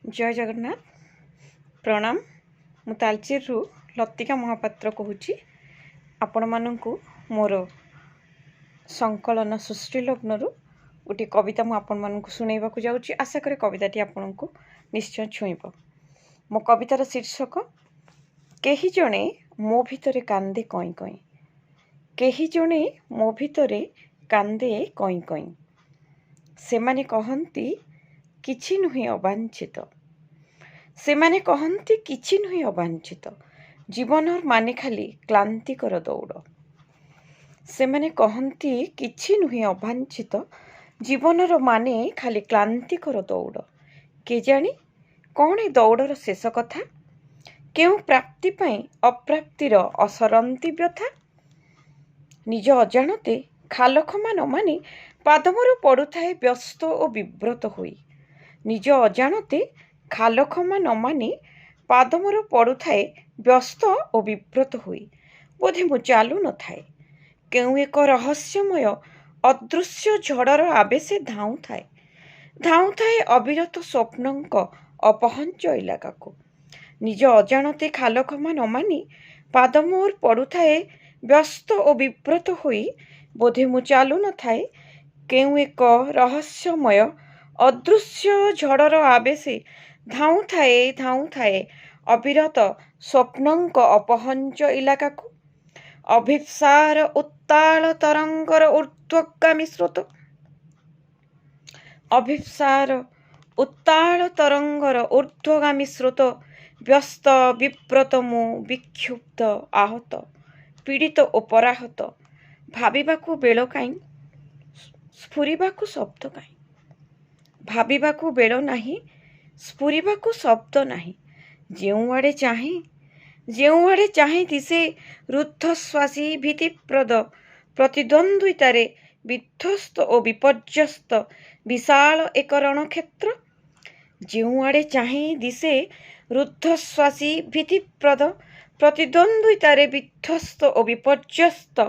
जय जगन्नाथ प्रणाम। मु तालचेर लतिका महापात्र कहूँ आपण मानू मोर संकलन सृष्टि लग्न गोटे कविता मुझे शुणा जाऊँगी। आशा करे कविताटी आपण को निश्चय छुईब। मो कवितार शीर्षक केही जणे मो भितरे कांदे कई कई। केही जणे मो भितरे कांदे कई कई। सेमाने कहंती किछि नुहे अवांछित। सेमाने कहंती किछि नुहे अवांछित। जीवनर माने खाली क्लांतिकर दौड़। सेमाने कहंती किछि नुहे अवांछित। जीवनर माने खाली क्लांतिकर दौड़। के जानी कौन ए दौड़र शेष कथा। केउ प्राप्ति पाई अप्राप्तिर असरंती व्यथा। निज अजाणते खालखमा न मानी पादमर पड़ुथाए व्यस्त और विव्रत होई। निज अजाणते खालखमा न मानी पादमर पड़ुथाए व्यस्त और विव्रत होई। बोधे मु चालू न थाए केउ एक रहस्यमय अदृश्य झड़र आवेशे धाऊ थाए अविरत स्वप्नंक अपहंच इलाका को। निज अजाणते खालखमा न मानी पादमोर पड़ुथाए व्यस्त और विव्रत होई। बोधे मु चालू न थाए केउ एक रहस्यमय अदृश्य झड़र आवेशे धाऊ थाए अविरत स्वप्नंक अपहंच इलाका को। अभिप्सार उत्ताल तरंगर ऊर्ध्वगामी स्रोत। अभिप्सार उत्ताल तरंगर ऊर्ध्वगामी स्रोत। व्यस्त विव्रत मु विक्षुब्ध आहत पीड़ित और पराहत। भाविबाकु बेल काई स्फुरिबाकु शब्द काई। भाविबाकु बेल नाही स्फुरिबाकु शब्द नाही। जेउआड़े चाहे दिसे रुद्धश्वासी भीतिप्रद प्रतिद्वंद्वितारे विध्वस्त और विपर्यस्त विशाल एक रणक्षेत्र। जेउआड़े चाहे दिसे रुद्धश्वासी भीतिप्रद प्रतिद्वंद्वितारे विध्वस्त और विपर्यस्त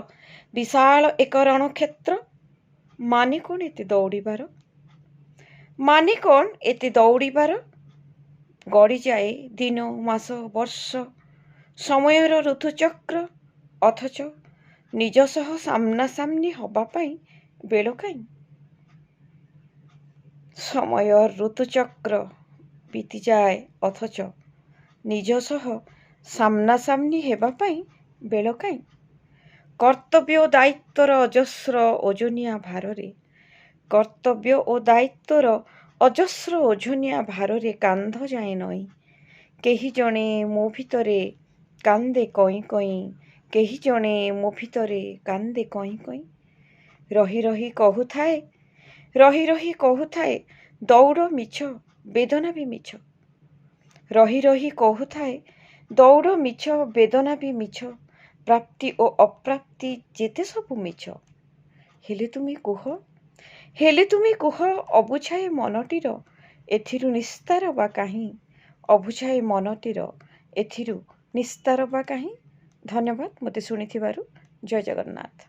विशाल एक रणक्षेत्र। माने कौन एते दौड़ीबार। माने कौन एते दौड़ीबार। गड़ी जाए दिन मास वर्ष समयर ऋतुचक्र। अथच निज सह सामना सामनी हवा पाई बेल काई। समय ऋतुचक्र बीती जाए अथच निज सह सामना सामनी हेबा पाई बेल काई। कर्तव्य और दायित्वर अजस्र ओजनिया भारे। कर्तव्य और दायित्वर अजस्र ओजनिया भारे कांध जाए नई। केही जणे मो भितरे कांदे कई कई। केही जणे मो भितरे कांदे कई कई। रही रही कहूथाए दौड़ मिछ वेदना भी मिछ। रही कहूथाए दौड़ मिछ वेदना भी मिछ। प्राप्ति और अप्राप्ति जेते सबु मिछ। हेले तुमी कुह अबुझाए मनटीर एथिरु निस्तार बा काहीं। अबुझाए मनटीर एथिरु निस्तार बा काहीं। धन्यवाद मते शुणिथिबारु। जय जगन्नाथ।